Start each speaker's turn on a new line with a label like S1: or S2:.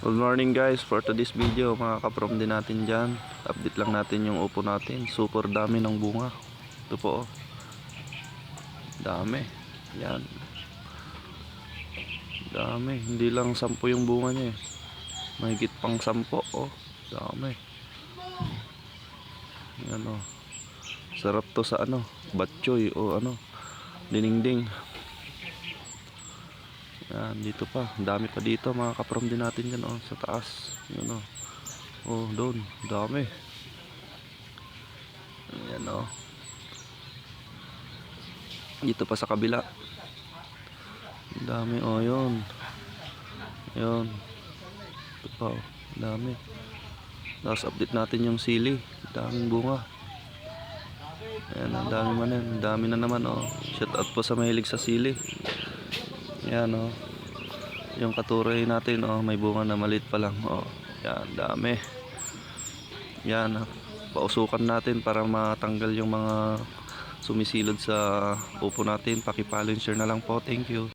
S1: Good morning guys, for today's video mga kaprom din natin dyan. Update lang natin yung upo natin. Super dami ng bunga. Ito po oh. Dami. Yan. Dami. Hindi lang 10 yung bunga niya eh. Mahigit pang 10 oh. Dami. Yan oh. Sarap to sa batchoy o dinengdeng. Yan, dito pa. Dami pa dito mga kaprom din natin dyan oh, sa taas. Yan oh. Oh, doon. Dami. Yan oh. Dito pa sa kabila. Dami oh, yun. Yun. Ito pa oh. Dami. Tapos update natin yung sili. Daming bunga. Ayan, ang dami man yan. Dami na naman oh. Shout out po sa mahilig sa sili. Yan oh. Yung katuray natin oh, may bunga na maliit pa lang oh. Yan, dami. Yan, pausukan natin para matanggal yung mga sumisilod sa upo natin. Paki-follow and share na lang po. Thank you.